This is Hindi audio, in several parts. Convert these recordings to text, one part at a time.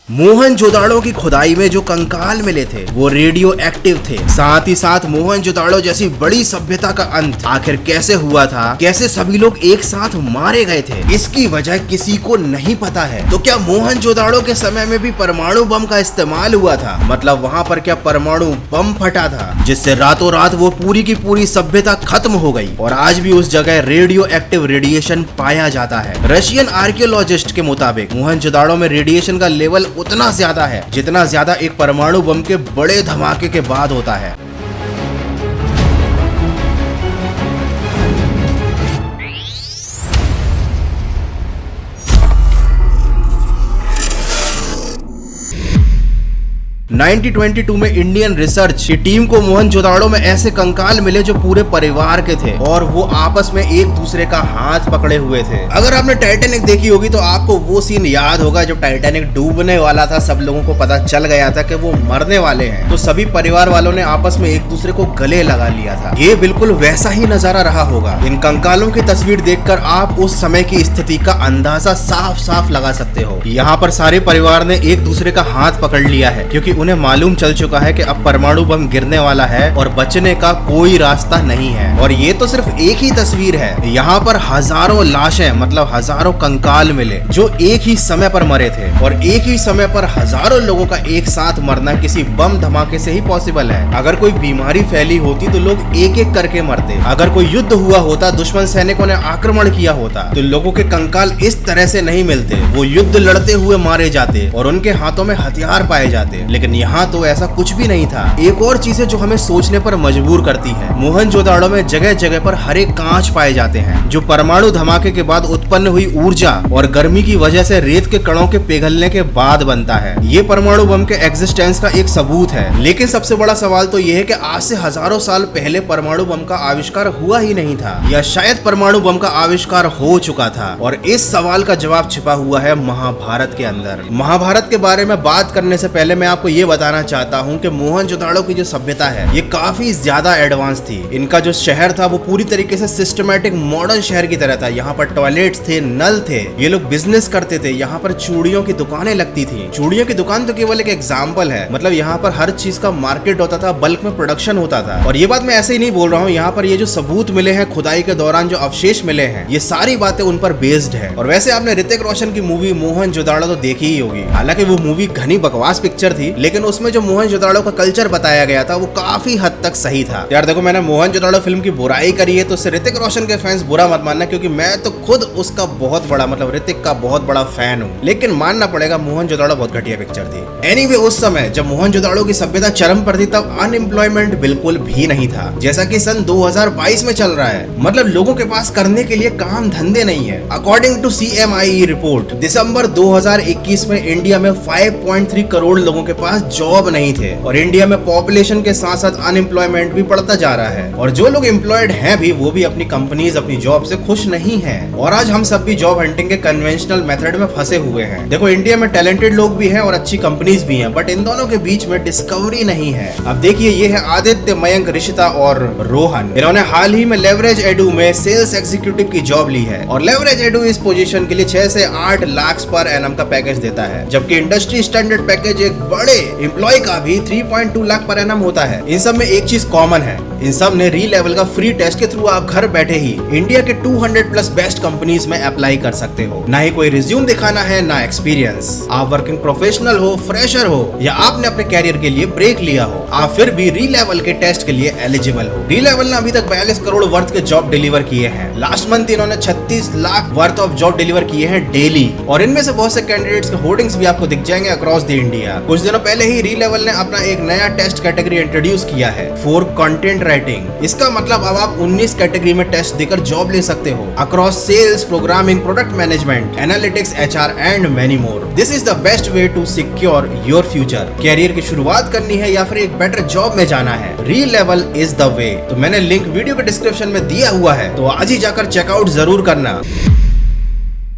मोहनजोदाड़ो की खुदाई में जो कंकाल मिले थे वो रेडियो एक्टिव थे। साथ ही साथ मोहनजोदाड़ो जैसी बड़ी सभ्यता का अंत आखिर कैसे हुआ था, कैसे सभी लोग एक साथ मारे गए थे, इसकी वजह किसी को नहीं पता है। तो क्या मोहनजोदाड़ो के समय में भी परमाणु बम का इस्तेमाल हुआ था? मतलब वहाँ पर क्या परमाणु बम फटा था जिससे रातों रात वो पूरी की पूरी सभ्यता खत्म हो गई और आज भी उस जगह रेडियो एक्टिव रेडिएशन पाया जाता है। रशियन आर्कियोलॉजिस्ट के मुताबिक मोहनजोदाड़ो में रेडिएशन का लेवल उतना ज्यादा है जितना ज्यादा एक परमाणु बम के बड़े धमाके के बाद होता है। 1922 में इंडियन रिसर्च की टीम को मोहनजोदाड़ो में ऐसे कंकाल मिले जो पूरे परिवार के थे और वो आपस में एक दूसरे का हाथ पकड़े हुए थे। अगर आपने टाइटैनिक देखी होगी तो आपको वो सीन याद होगा जब टाइटैनिक डूबने वाला था, सब लोगों को पता चल गया था कि वो मरने वाले हैं, तो सभी परिवार वालों ने आपस में एक दूसरे को गले लगा लिया था। ये बिल्कुल वैसा ही नजारा रहा होगा। इन कंकालों की तस्वीर देखकर आप उस समय की स्थिति का अंदाजा साफ साफ लगा सकते हो। यहाँ पर सारे परिवार ने एक दूसरे का हाथ पकड़ लिया है क्योंकि उन्हें मालूम चल चुका है कि अब परमाणु बम गिरने वाला है और बचने का कोई रास्ता नहीं है। और ये तो सिर्फ एक ही तस्वीर है, यहाँ पर हजारों लाशें मतलब हजारों कंकाल मिले जो एक ही समय पर मरे थे और एक ही समय पर हजारों लोगों का एक साथ मरना किसी बम धमाके से ही पॉसिबल है। अगर कोई बीमारी फैली होती तो लोग एक एक करके मरते, अगर कोई युद्ध हुआ होता, दुश्मन सैनिकों ने आक्रमण किया होता तो लोगों के कंकाल इस तरह से नहीं मिलते, वो युद्ध लड़ते हुए मारे जाते और उनके हाथों में हथियार पाए जाते। लेकिन यहाँ तो ऐसा कुछ भी नहीं था। एक और चीज है जो हमें सोचने पर मजबूर करती है, मोहनजोदाड़ो में जगह जगह पर हरे कांच पाए जाते हैं जो परमाणु धमाके के बाद उत्पन्न हुई ऊर्जा और गर्मी की वजह से रेत के कणों के पिघलने के बाद बनता है। ये परमाणु बम के एग्जिस्टेंस का एक सबूत है। लेकिन सबसे बड़ा सवाल तो यह है कि आज से हजारों साल पहले परमाणु बम का आविष्कार हुआ ही नहीं था या शायद परमाणु बम का आविष्कार हो चुका था। और इस सवाल का जवाब छिपा हुआ है महाभारत के अंदर। महाभारत के बारे में बात करने से पहले मैं आपको ये बताना चाहता हूँ कि मोहनजोदाड़ो की जो सभ्यता है ये काफी ज्यादा एडवांस थी। इनका जो शहर था वो पूरी तरीके से सिस्टमैटिक मॉडर्न शहर की तरह था। यहाँ पर टॉयलेट्स थे, नल थे, ये लोग बिजनेस करते थे। यहाँ पर चूड़ियों की दुकानें लगती थी। चूड़ियों की दुकान तो केवल एक एग्जाम्पल है, मतलब यहाँ पर हर चीज का मार्केट होता था, बल्क में प्रोडक्शन होता था। और ये बात मैं ऐसे ही नहीं बोल रहा हूँ, यहाँ पर ये जो सबूत मिले हैं खुदाई के दौरान, जो अवशेष मिले हैं, ये सारी बातें उन पर बेस्ड है। और वैसे आपने ऋतिक रोशन की मूवी मोहनजोदाड़ो तो देखी ही होगी। हालांकि वो मूवी घनी बकवास पिक्चर थी, लेकिन उसमें जो मोहनजोदाड़ो का कल्चर बताया गया था वो काफी हद तक सही था। यार देखो, मैंने मोहनजोदाड़ो फिल्म की बुराई करी है तो उससे ऋतिक रोशन के फैंस बुरा मत मानना, क्योंकि मैं तो खुद उसका बहुत बड़ा मतलब ऋतिक का बहुत बड़ा फैन हूँ। लेकिन मानना पड़ेगा मोहनजोदाड़ो बहुत घटिया पिक्चर थी। एनीवे, उस समय जब मोहनजोदाड़ो की सभ्यता चरम पर थी तब अनएम्प्लॉयमेंट बिल्कुल भी नहीं था, जैसा कि सन 2022 में चल रहा है। मतलब लोगों के पास करने के लिए काम धंधे नहीं है। अकॉर्डिंग टू CMIE रिपोर्ट, दिसंबर 2021 में इंडिया में 5.3 करोड़ लोगों के पास जॉब नहीं थे और इंडिया में पॉपुलेशन के साथ साथ अनएम्प्लॉयमेंट भी बढ़ता जा रहा है। और जो लोग एम्प्लॉयड हैं भी, वो भी अपनी कंपनीज, अपनी जॉब से खुश नहीं हैं। और आज हम सब भी जॉब हंटिंग के कन्वेंशनल मेथड में फंसे हुए हैं। देखो, इंडिया में टैलेंटेड लोग भी हैं और अच्छी कंपनीज भी हैं, बट इन दोनों के बीच में डिस्कवरी नहीं है। अब देखिए, ये है आदित्य, मयंक, ऋषिता और रोहन। इन्होंने हाल ही में लेवरेज एडू में सेल्स एग्जीक्यूटिव की जॉब ली है और लेवरेज एडू इस पोजीशन के लिए 6 से 8 लाख पर एनम का पैकेज देता है, जबकि इंडस्ट्री स्टैंडर्ड पैकेज एक बड़े एम्प्लॉय का भी 3.2 लाख पर एनम होता है। इन सब में एक चीज कॉमन है, इन सब ने री लेवल का फ्री टेस्ट के थ्रू आप घर बैठे ही इंडिया के 200 प्लस बेस्ट कंपनीज में अप्लाई कर सकते हो। ना ही कोई रिज्यूम दिखाना है, ना एक्सपीरियंस। आप वर्किंग प्रोफेशनल हो, फ्रेशर हो या आपने अपने कैरियर के लिए ब्रेक लिया हो, आप फिर भी री लेवल के टेस्ट के लिए एलिजिबल हो। री लेवल ने अभी तक 42 करोड़ वर्थ के जॉब डिलीवर किए हैं। लास्ट मंथ इन्होंने 36 lakh worth of job deliver किए हैं डेली। और इनमें से बहुत से कैंडिडेट्स के होर्डिंग्स भी आपको दिख जाएंगे अक्रॉस द इंडिया। कुछ दिनों पहले ही री लेवल ने अपना एक नया टेस्ट कैटेगरी इंट्रोड्यूस किया है, फॉर कंटेंट राइटिंग। इसका मतलब अब आप 19 कैटेगरी में टेस्ट देकर जॉब ले सकते हो across sales, programming, product management, analytics, HR and many more. This is the best way to secure your future. Career की शुरुआत करनी है या फिर एक बेटर जॉब में जाना है, री लेवल इज द वे। तो मैंने लिंक वीडियो के डिस्क्रिप्शन में दिया हुआ है, तो आज ही जाकर चेकआउट जरूर करना।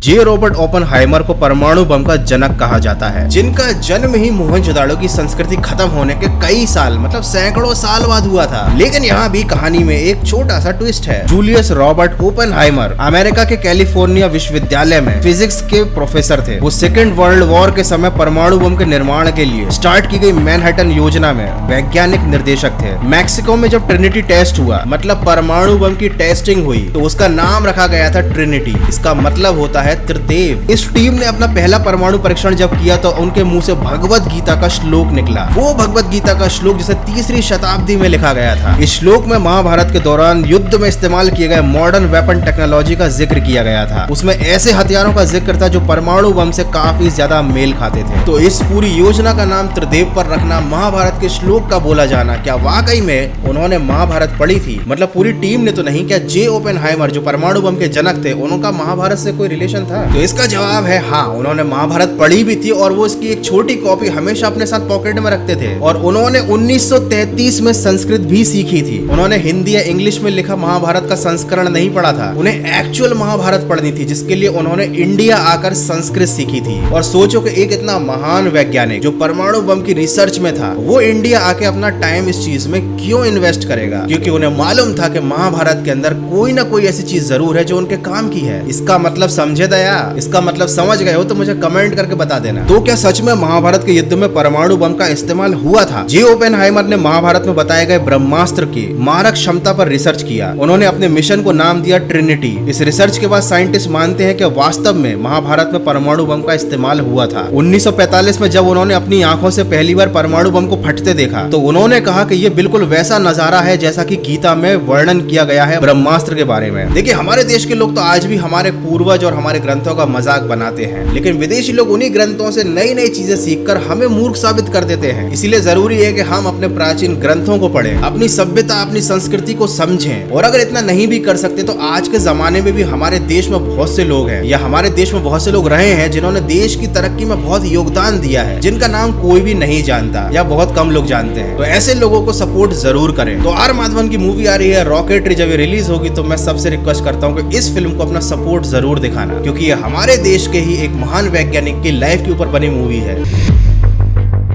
जे रॉबर्ट ओपेनहाइमर को परमाणु बम का जनक कहा जाता है, जिनका जन्म ही मोहनजोदड़ो की संस्कृति खत्म होने के कई साल मतलब सैकड़ों साल बाद हुआ था। लेकिन यहाँ भी कहानी में एक छोटा सा ट्विस्ट है। जूलियस रॉबर्ट ओपेनहाइमर अमेरिका के कैलिफोर्निया विश्वविद्यालय में फिजिक्स के प्रोफेसर थे। वो सेकेंड वर्ल्ड वॉर के समय परमाणु बम के निर्माण के लिए स्टार्ट की गई मैनहट्टन योजना में वैज्ञानिक निर्देशक थे। मैक्सिको में जब ट्रिनिटी टेस्ट हुआ मतलब परमाणु बम की टेस्टिंग हुई तो उसका नाम रखा गया था ट्रिनिटी। इसका मतलब होता है त्रिदेव। इस टीम ने अपना पहला परमाणु परीक्षण जब किया तो उनके मुंह से भगवत गीता का श्लोक निकला। वो भगवत गीता का श्लोक जिसे 3री शताब्दी में लिखा गया था। इस श्लोक में महाभारत के दौरान युद्ध में इस्तेमाल किए गए मॉडर्न वेपन टेक्नोलॉजी का जिक्र किया गया था। उसमें ऐसे हथियारों का जिक्र था जो परमाणु बम से काफी ज्यादा मेल खाते थे। तो इस पूरी योजना का नाम त्रिदेव पर रखना, महाभारत के श्लोक का बोला जाना, क्या वाकई में उन्होंने महाभारत पढ़ी थी? मतलब पूरी टीम ने तो नहीं, क्या जे ओपेनहाइमर जो परमाणु बम के जनक थे उनका महाभारत से कोई रिलेशन था? तो इसका जवाब है हाँ, उन्होंने महाभारत पढ़ी भी थी और वो इसकी एक छोटी कॉपी हमेशा अपने साथ पॉकेट में रखते थे। और उन्होंने 1933 में संस्कृत भी सीखी थी। उन्होंने हिंदी या इंग्लिश में लिखा महाभारत का संस्करण नहीं पढ़ा था, उन्हें एक्चुअल महाभारत पढ़नी थी, जिसके लिए उन्होंने इंडिया आकर संस्कृत सीखी थी। और सोचो कि एक इतना महान वैज्ञानिक जो परमाणु बम की रिसर्च में था वो इंडिया आके अपना टाइम इस चीज में क्यों इन्वेस्ट करेगा? क्योंकि उन्हें मालूम था कि महाभारत के अंदर कोई ना कोई ऐसी चीज जरूर है जो उनके काम की है। इसका मतलब समझे दया? इसका मतलब समझ गए हो तो मुझे कमेंट करके बता देना। तो क्या सच में महाभारत के युद्ध में परमाणु बम का इस्तेमाल हुआ था? जे ओपेनहाइमर ने महाभारत में बताए गए ब्रह्मास्त्र की मारक क्षमता पर रिसर्च किया। उन्होंने अपने मिशन को नाम दिया ट्रिनिटी। इस रिसर्च के बाद साइंटिस्ट मानते हैं कि वास्तव में महाभारत में परमाणु बम का इस्तेमाल हुआ था। 1945 में जब उन्होंने अपनी आंखों से पहली बार परमाणु बम को फटते देखा तो उन्होंने कहा कि ये बिल्कुल वैसा नजारा है जैसा कि गीता में वर्णन किया गया है ब्रह्मास्त्र के बारे में। देखिए, हमारे देश के लोग तो आज भी हमारे पूर्वज और हमारे ग्रंथों का मजाक बनाते हैं, लेकिन विदेशी लोग उन्हीं ग्रंथों से नई नई चीजें सीखकर हमें मूर्ख साबित कर देते हैं। इसीलिए जरूरी है कि हम अपने प्राचीन ग्रंथों को पढ़ें, अपनी सभ्यता अपनी संस्कृति को समझें। और अगर इतना नहीं भी कर सकते तो आज के जमाने में भी हमारे देश में बहुत से लोग हैं या हमारे देश में बहुत से लोग रहे हैं जिन्होंने देश की तरक्की में बहुत योगदान दिया है, जिनका नाम कोई भी नहीं जानता या बहुत कम लोग जानते हैं। तो ऐसे लोगों को सपोर्ट जरूर करें। तो आर माधवन की मूवी आ रही है रॉकेटरी, जब ये रिलीज होगी तो मैं सबसे रिक्वेस्ट करता हूँ कि इस फिल्म को अपना सपोर्ट जरूर दिखाना, क्योंकि ये हमारे देश के ही एक महान वैज्ञानिक की लाइफ के ऊपर बनी मूवी है।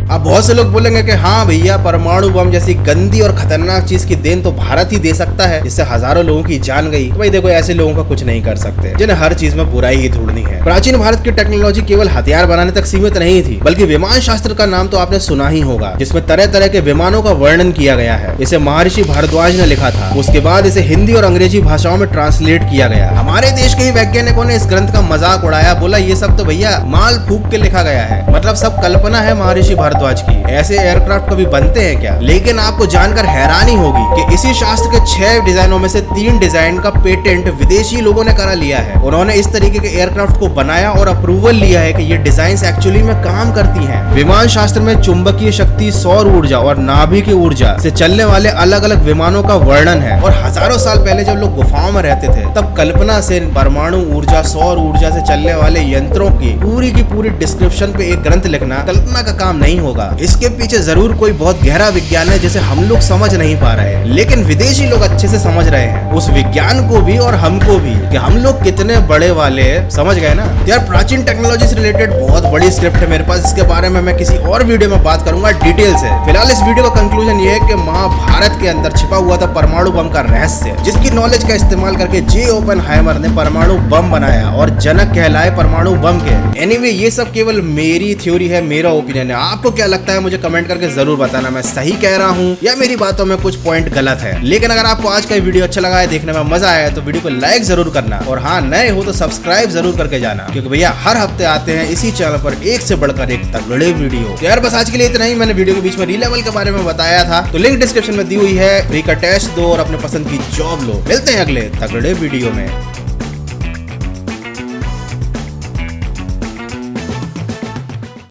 अब बहुत से लोग बोलेंगे कि हाँ भैया, परमाणु बम जैसी गंदी और खतरनाक चीज की देन तो भारत ही दे सकता है, जिससे हजारों लोगों की जान गई। तो भाई देखो, ऐसे लोगों का कुछ नहीं कर सकते जिन्हें हर चीज में बुराई ही ढूंढनी है। प्राचीन भारत की टेक्नोलॉजी केवल हथियार बनाने तक सीमित नहीं थी, बल्कि विमान शास्त्र का नाम तो आपने सुना ही होगा, जिसमें तरह तरह के विमानों का वर्णन किया गया है। इसे महर्षि भारद्वाज ने लिखा था। उसके बाद इसे हिंदी और अंग्रेजी भाषाओं में ट्रांसलेट किया गया। हमारे देश के ही वैज्ञानिकों ने इस ग्रंथ का मजाक उड़ाया, बोला ये सब तो भैया माल फूक के लिखा गया है, मतलब सब कल्पना है महर्षि भारद्वाज की। ऐसे एयरक्राफ्ट कभी बनते हैं क्या? लेकिन आपको जानकर हैरानी होगी कि इसी शास्त्र के 6 डिजाइनों में से 3 डिजाइन का पेटेंट विदेशी लोगों ने करा लिया है। उन्होंने इस तरीके के एयरक्राफ्ट को बनाया और अप्रूवल लिया है कि ये डिजाइन एक्चुअली में काम करती हैं। विमान शास्त्र में चुंबकीय शक्ति, सौर ऊर्जा और नाभिकीय ऊर्जा से चलने वाले अलग अलग विमानों का वर्णन है। और हजारों साल पहले जब लोग गुफाओं में रहते थे तब कल्पना से परमाणु ऊर्जा, सौर ऊर्जा से चलने वाले यंत्रों की पूरी डिस्क्रिप्शन पे एक ग्रंथ लिखना कल्पना का काम नहीं होगा। इसके पीछे जरूर कोई बहुत गहरा विज्ञान है जिसे हम लोग समझ नहीं पा रहे हैं, लेकिन विदेशी लोग अच्छे से समझ रहे हैं उस विज्ञान को भी और हमको भी, कि हम लोग कितने बड़े वाले हैं। समझ गए ना यार? प्राचीन टेक्नोलॉजी से रिलेटेड बहुत बड़ी स्क्रिप्ट है मेरे पास, इसके बारे में मैं किसी और वीडियो में बात करूंगा डिटेल से। फिलहाल इस वीडियो का कंक्लूजन ये है कि महाभारत के अंदर छिपा हुआ था परमाणु बम का रहस्य, जिसकी नॉलेज का इस्तेमाल करके जे ओपेनहाइमर ने परमाणु बम बनाया और जनक कहलाए परमाणु बम के। एनीवे, ये सब केवल मेरी थ्योरी है, मेरा ओपिनियन है। आपको क्या लगता है मुझे कमेंट करके जरूर बताना, मैं सही कह रहा हूँ या मेरी बातों में कुछ पॉइंट गलत है। लेकिन अगर आपको आज का वीडियो अच्छा लगा है, देखने में मजा आया है, तो वीडियो को लाइक जरूर करना। और हाँ, नए हो तो सब्सक्राइब जरूर करके जाना, क्योंकि भैया हर हफ्ते आते हैं इसी चैनल पर एक से बढ़कर एक तगड़े वीडियो। यार बस आज के लिए इतना ही। मैंने वीडियो के बीच में रीलेवल के बारे में बताया था, तो लिंक डिस्क्रिप्शन में दी हुई है। फ्री का टेस्ट दो और अपने पसंद की जॉब लो। मिलते हैं अगले तगड़े वीडियो में।